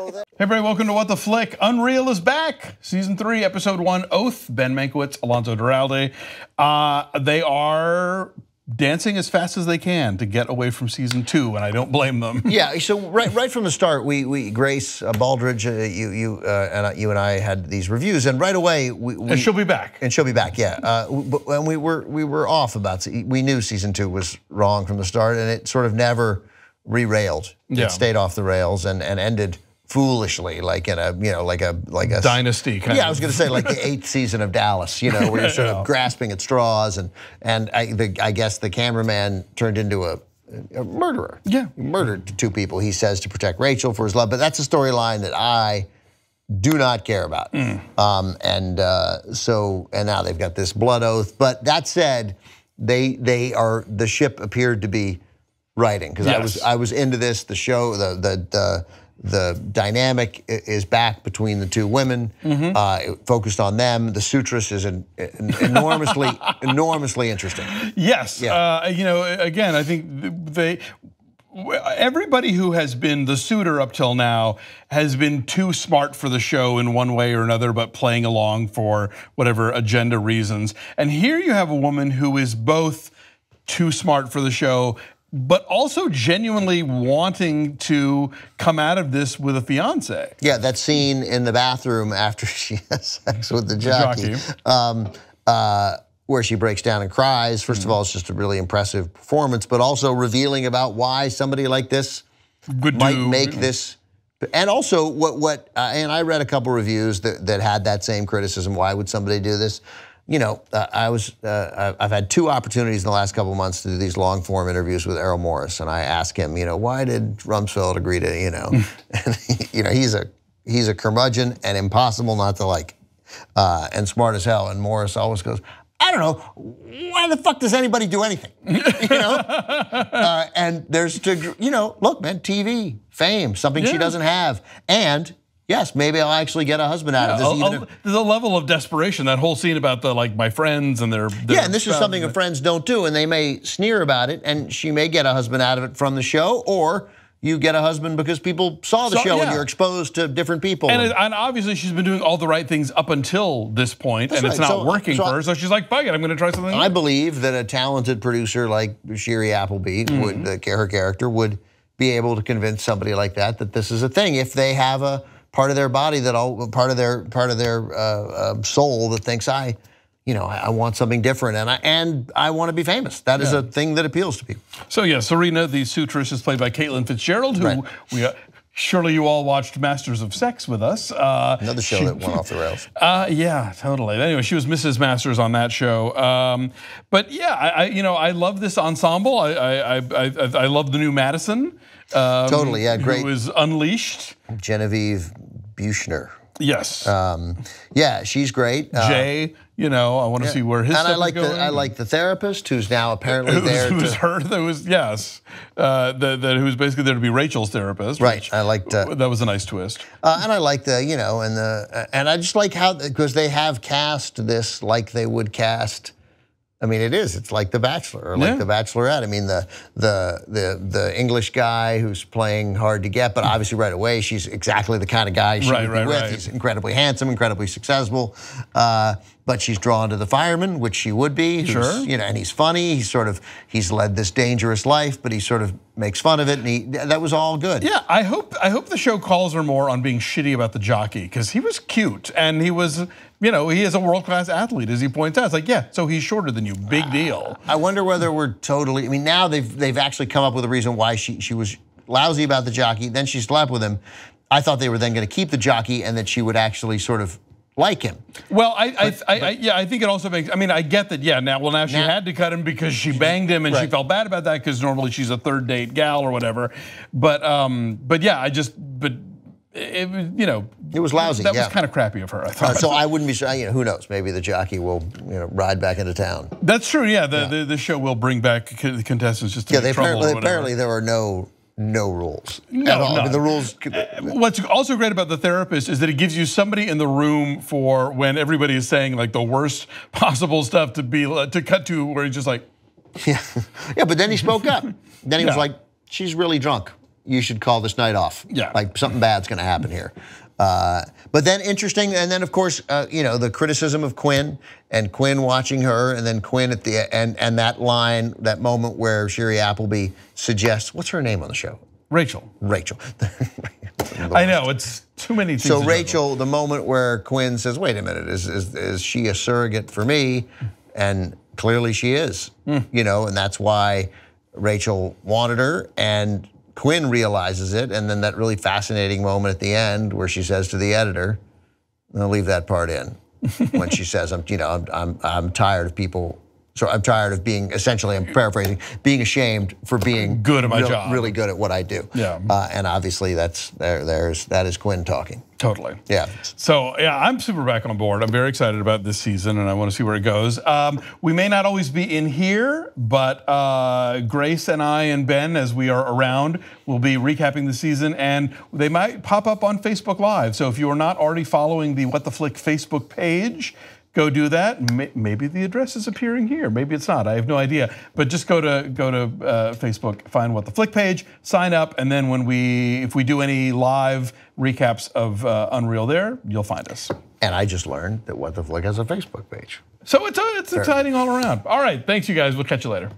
Hey everybody, welcome to What the Flick. UnREAL is back. Season 3, Episode 1, Oath. Ben Mankiewicz, Alonso Duralde. They are dancing as fast as they can to get away from Season 2, and I don't blame them. Yeah, so right from the start, we Grace Baldridge, you and I had these reviews, and right away and she'll be back. And she'll be back, yeah. And we were off about. We knew Season 2 was wrong from the start, and it sort of never re-railed. Yeah. It stayed off the rails and ended foolishly, like in a like a dynasty kind of. Yeah, I was going to say like the 8th season of Dallas, where you're sort of grasping at straws, and I guess the cameraman turned into a murderer. Yeah, he murdered 2 people. He says to protect Rachel for his love, but that's a storyline that I do not care about. And now they've got this blood oath. But that said, the ship appered to be righting, because yes. I was into this. The show, the dynamic is back between the 2 women. It focused on them. The sutress is enormously interesting. Yes, yeah. Again, I think everybody who has been the suitor up till now has been too smart for the show in one way or another, but playing along for whatever agenda reasons. And here you have a woman who is both too smart for the show, but also genuinely wanting to come out of this with a fiance. Yeah, that scene in the bathroom after she has sex with the jockey. Where she breaks down and cries. First of all, it's just a really impressive performance, but also revealing about why somebody like this might make this. And also, and I read a couple reviews that had that same criticism. Why would somebody do this? I've had 2 opportunities in the last couple of months to do these long form interviews with Errol Morris, and I asked him, why did Rumsfeld agree to, and he's a curmudgeon and impossible not to like, and smart as hell. And Morris always goes, I don't know, why the fuck does anybody do anything? And there's look, man, TV, fame, something she doesn't have, and yes, maybe I'll actually get a husband out of this. There's a level of desperation. That whole scene about the my friends and their and this is something that friends don't do, and they may sneer about it, and she may get a husband out of it from the show, or you get a husband because people saw the show and you're exposed to different people. And obviously she's been doing all the right things up until this point, and it's not working for her, so she's like, fuck it, I'm going to try something new. I believe that a talented producer like Shiri Appleby, her character, would be able to convince somebody like that this is a thing if they have a part of their body part of their soul that thinks I want something different, and I want to be famous. That is a thing that appeals to people. So yeah, Serena, the suitress, is played by Caitlin Fitzgerald, who surely you all watched Masters of Sex with us. Another show that went off the rails. Yeah, totally. Anyway, she was Mrs. Masters on that show. But yeah, I love this ensemble. I love the new Madison. Totally, yeah, great. Who is unleashed. Genevieve Buchner. Yes. Yeah, she's great. Jay, I want to see where his stuff is going. I like the therapist, who's now apparently there. Who's basically there to be Rachel's therapist. Right. I liked that was a nice twist. And I like and I just like how, because they have cast this like they would cast. I mean, it's like The Bachelor or like The Bachelorette. I mean, the English guy who's playing hard to get, but obviously right away she's exactly the kind of guy she would be with. Right. He's incredibly handsome, incredibly successful, but she's drawn to the fireman, which she would be. And he's funny. He's led this dangerous life, but he sort of makes fun of it, and that was all good. Yeah, I hope the show calls her more on being shitty about the jockey, because he was cute and he was. He is a world-class athlete, as he points out. It's like, yeah, so he's shorter than you. Big deal. I wonder whether we're totally. I mean, now they've actually come up with a reason why she was lousy about the jockey. Then she slept with him. I thought they were then going to keep the jockey, and that she would actually sort of like him. Well, I think it also makes. I mean, I get that. Yeah. Now she had to cut him because she banged him, and she felt bad about that because normally she's a 3rd date gal or whatever. But yeah, it was lousy. That was kind of crappy of her, I thought. So I wouldn't be sure. Who knows? Maybe the jockey will, ride back into town. That's true. Yeah, the show will bring back the contestants just to make trouble. Apparently there are no rules. No. I mean, the rules. What's also great about the therapist is that it gives you somebody in the room for when everybody is saying like the worst possible stuff to cut to, where he's just like, yeah. But then he spoke up. Then he was like, she's really drunk. you should call this night off. Yeah. Like something bad's going to happen here. But then interesting, and then of course, the criticism of Quinn and Quinn watching her, and then Quinn at the end, and that line, that moment where Sherry Appleby suggests, what's her name on the show? Rachel. Rachel. I know, it's too many things. So Rachel, the moment where Quinn says, wait a minute, is she a surrogate for me? And clearly she is, and that's why Rachel wanted her, and Quinn realizes it, and then that really fascinating moment at the end where she says to the editor, I'll leave that part in, when she says, I'm tired of people, so I'm tired of being, essentially, I'm paraphrasing, being ashamed for being good at my job, really good at what I do. Yeah. And obviously that is Quinn talking. Totally. Yeah. So yeah, I'm super back on board. I'm very excited about this season, and I want to see where it goes. We may not always be in here, but Grace and I and Ben, as we are around, will be recapping the season, and they might pop up on Facebook Live. So if you are not already following the What the Flick Facebook page, go do that. Maybe the address is appearing here. Maybe it's not. I have no idea. But just go to Facebook, find What the Flick page, sign up, and then if we do any live recaps of UnREAL there, you'll find us. And I just learned that What the Flick has a Facebook page. So it's exciting all around. All right, thanks you guys. We'll catch you later.